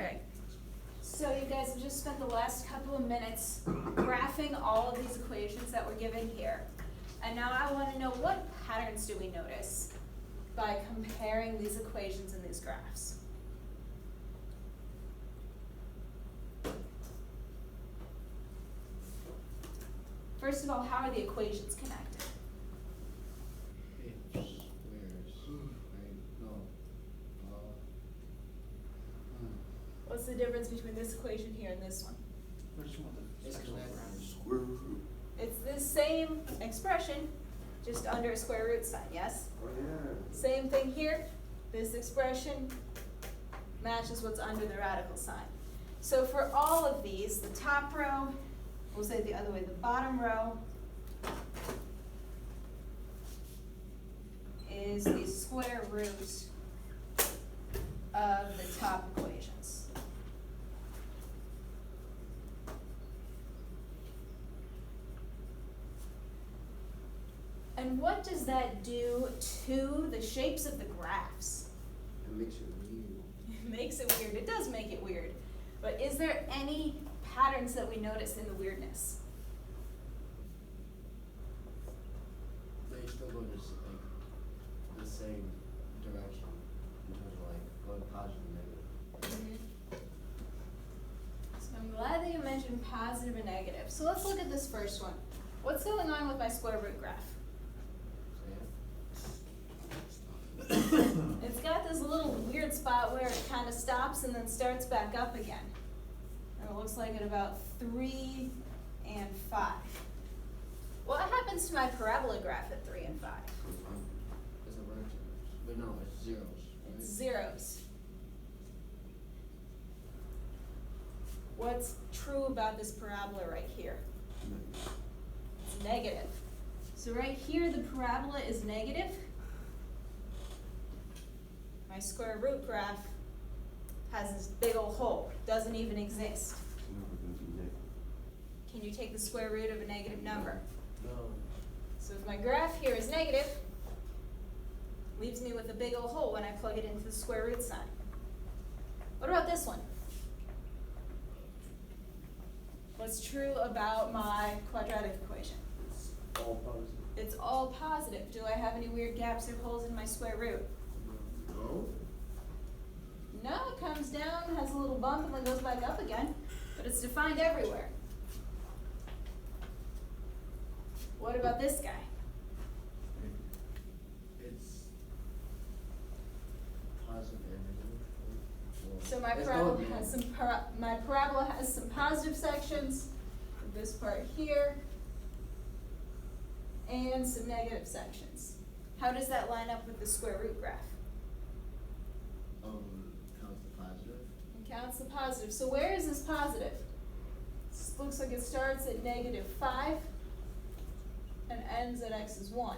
Alright, so you guys have just spent the last couple of minutes graphing all of these equations that were given here. And now I want to know, what patterns do we notice by comparing these equations in these graphs? First of all, how are the equations connected? It squares, right? No. What's the difference between this equation here and this one? Which one? It's connected. Square root. It's the same expression, just under a square root sign, yes? Oh, yeah. Same thing here. This expression matches what's under the radical sign. So for all of these, the top row, we'll say it the other way, the bottom row is the square root of the top equations. And what does that do to the shapes of the graphs? It makes it weird. It makes it weird. It does make it weird. But is there any patterns that we notice in the weirdness? They still go the same direction in terms of like going positive and negative. So I'm glad that you mentioned positive and negative. So let's look at this first one. What's going on with my square root graph? It's got this little weird spot where it kind of stops and then starts back up again. And it looks like at about 3 and 5. What happens to my parabola graph at 3 and 5? It's a vertex. But no, it's zeros. Right? It's zeros. What's true about this parabola right here? It's negative. So right here, the parabola is negative. My square root graph has this big old hole, doesn't even exist. It's never gonna be negative. Can you take the square root of a negative number? No. So if my graph here is negative, leaves me with a big old hole when I plug it into the square root sign. What about this one? What's true about my quadratic equation? It's all positive. It's all positive. Do I have any weird gaps or holes in my square root? No? No, it comes down, has a little bump, and then goes back up again, but it's defined everywhere. What about this guy? It's positive and negative. Well, So my it's parabola going has negative. my parabola has some positive sections, this part here, and some negative sections. How does that line up with the square root graph? Counts the positive. It counts the positive. So where is this positive? This looks like it starts at -5 and ends at x is 1.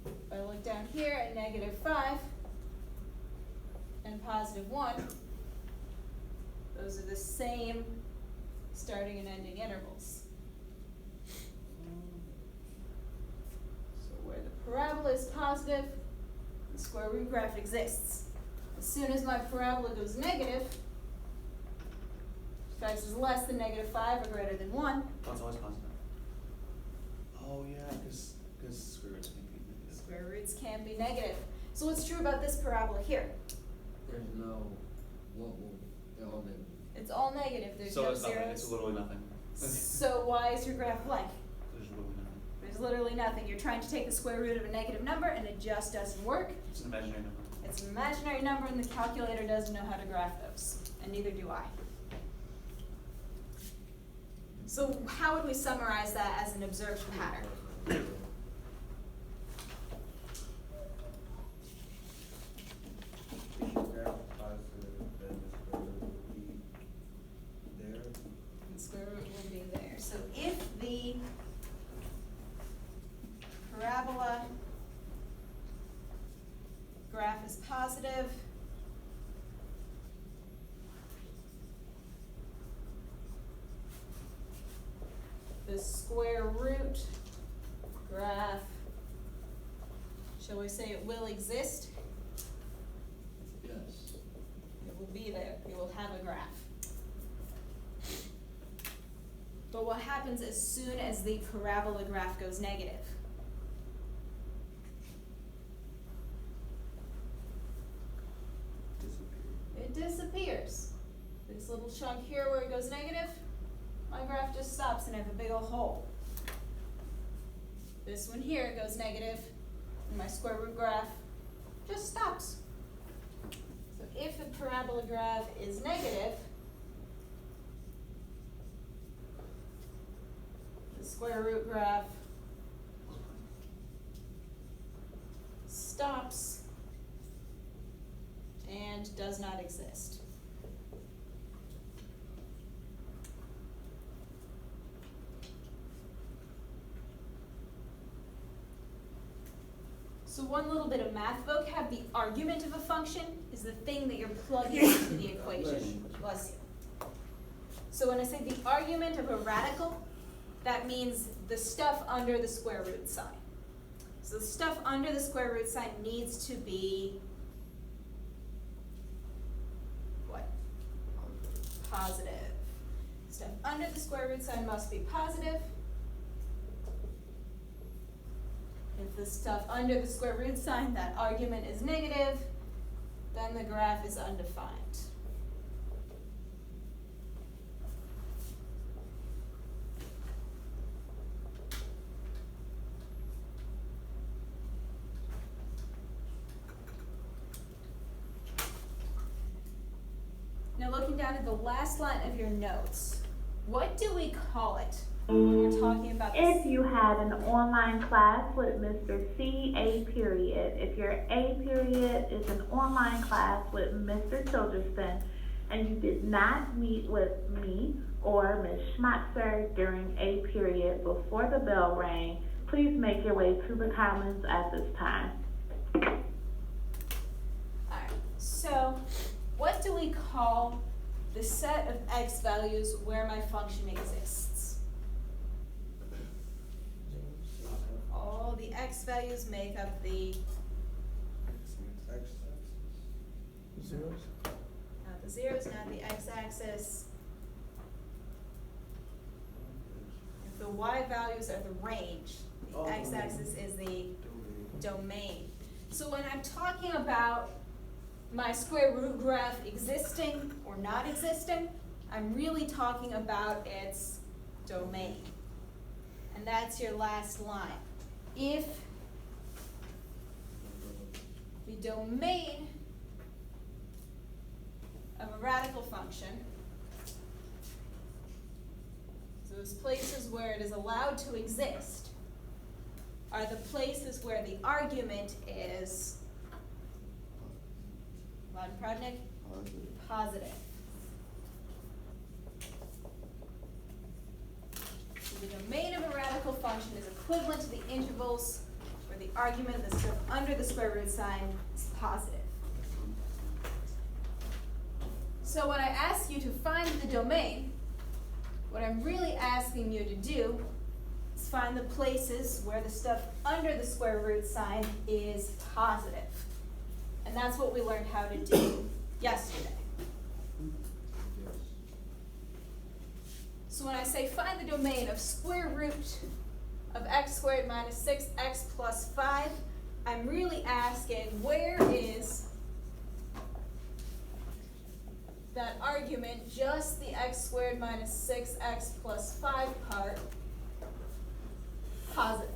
If I look down here at -5 and +1, those are the same starting and ending intervals. So where the parabola is positive, the square root graph exists. As soon as my parabola goes negative, if x is less than -5 or greater than 1, Oh, it's always positive. Oh, yeah, because square roots can be negative. square roots can be negative. So what's true about this parabola here? There's no, they're all negative. It's all negative. There's So no it's nothing, zeros. it's literally nothing. So why is your graph blank? There's literally nothing. There's literally nothing. You're trying to take the square root of a negative number and it just doesn't work. It's an imaginary number. It's an imaginary number and the calculator doesn't know how to graph those, and neither do I. So how would we summarize that as an observed pattern? If your graph is positive, then the square root will be there. The square root will be there. So if the parabola graph is positive, the square root graph, shall we say it will exist? Yes. It will be there. You will graph. But what happens as soon as the parabola graph goes negative? Disappear. It disappears. This little chunk here where it goes negative, my graph just stops and I have a big old hole. This one here goes negative, and my square root graph just stops. So if the parabola graph is negative, the square root graph stops and does not exist. So one little bit of math vocab, the argument of a function is the thing that you're plugging into the equation. Bless you. So when I say the argument of a radical, that means the stuff under the square root sign. So the stuff under the square root sign needs to be what? Positive. Stuff under the square root sign must be positive. If the stuff under the square root sign, that argument is negative, then the graph is undefined. Now looking down at the last line of your notes, what do we call it when we're talking about this? If you had an online class with Mr. C, A period. If your A period is an online class with Mr. Childerston and you did not meet with me or Ms. Schmatzer during A period before the bell rang, please make your way to the Commons at this time. Alright, so what do we call the set of x values where my function exists? All the x values make up the, Zeros? not the zeros, not the x-axis. If the y values are the range, the x-axis is the domain. So when I'm talking about my square root graph existing or not existing, I'm really talking about its domain. And that's your last line. If the domain of a radical function, so those places where it is allowed to exist, are the places where the argument is loud and proud, Nick? Positive. So the domain of a radical function is equivalent to the intervals where the argument, the stuff under the square root sign, is positive. So when I ask you to find the domain, what I'm really asking you to do is find the places where the stuff under the square root sign is positive. And that's what we learned how to do yesterday. So when I say find the domain of square root of x squared minus 6x plus 5, I'm really asking where is that argument, just the x squared minus 6x plus 5 part, positive.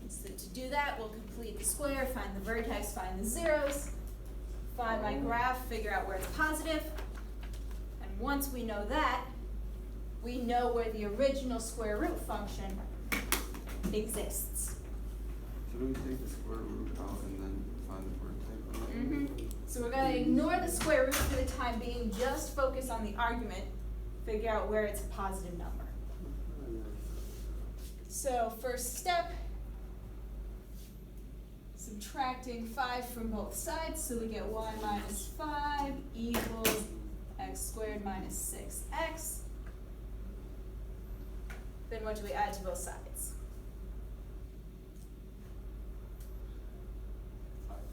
So to do that, we'll complete the square, find the vertex, find the zeros, find my graph, figure out where it's positive. And once we know that, we know where the original square root function exists. So do we take the square root out and then find the vertex? So we're going to ignore the square root for the time being, just focus on the argument, figure out where it's a positive number. So first step, subtracting 5 from both sides, so we get y minus 5 equals x squared minus 6x. Then what do we add to both sides?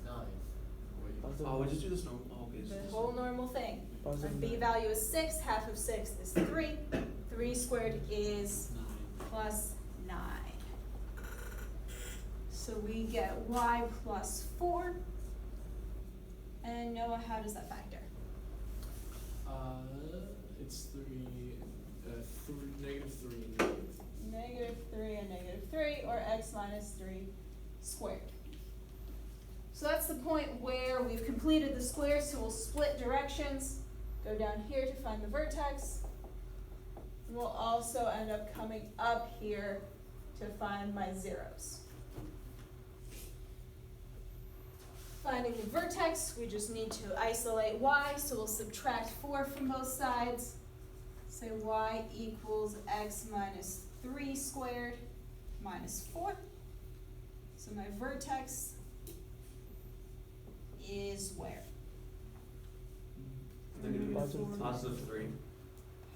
9. Oh, we just do this normal, oh, okay. it's The just- whole normal thing. My Positive b 9. value is 6, half of 6 is 3. 3 squared is 9. plus 9. So we get y plus 4. And Noah, how does that factor? It's negative 3 and negative. Negative 3 and negative 3, or x minus 3 squared. So that's the point where we've completed the square, so we'll split directions, go down here to find the vertex. And we'll also end up coming up here to find my zeros. Finding the vertex, we just need to isolate y, so we'll subtract 4 from both sides. Say y equals x minus 3 squared minus 4. So my vertex is where? Positive. Positive 3.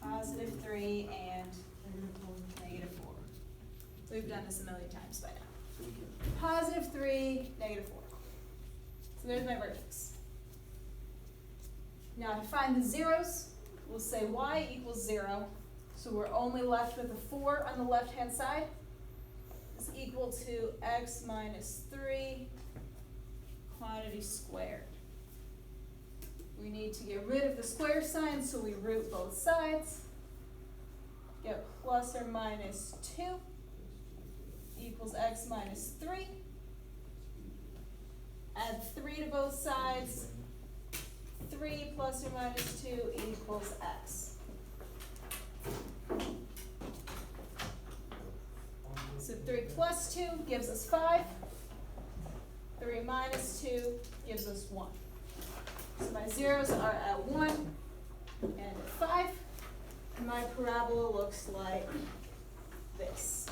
Positive 3 and negative 4. We've done this a million times by now. Positive 3, negative 4. So there's my vertex. Now to find the zeros, we'll say y equals 0. So we're only left with a 4 on the left-hand side. Is equal to x minus 3 quantity squared. We need to get rid of the square sign, so we root both sides. Get plus or minus 2 equals x minus 3. Add 3 to both sides. 3 plus or minus 2 equals x. So 3 plus 2 gives us 5. 3 minus 2 gives us 1. So my zeros are at 1 and at 5. And my parabola looks like this.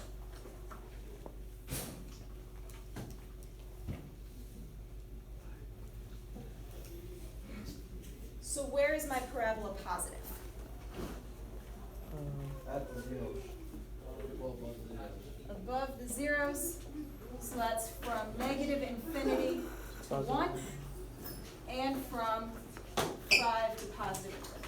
So where is my parabola positive? At the zero. Well, above the zeros. Above the zeros, so that's from negative infinity to Positive. 1, and from 5 to positive infinity.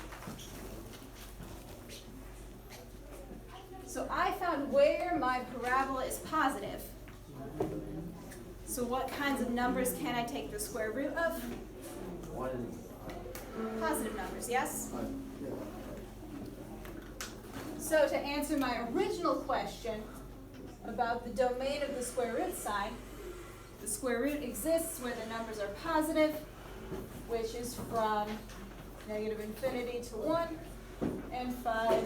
So I found where my parabola is positive. So what kinds of numbers can I take the square root of? 1 and Positive numbers, yes? 5. Yeah. So to answer my original question about the domain of the square root sign, the square root exists where the numbers are positive, which is from negative infinity to 1 and 5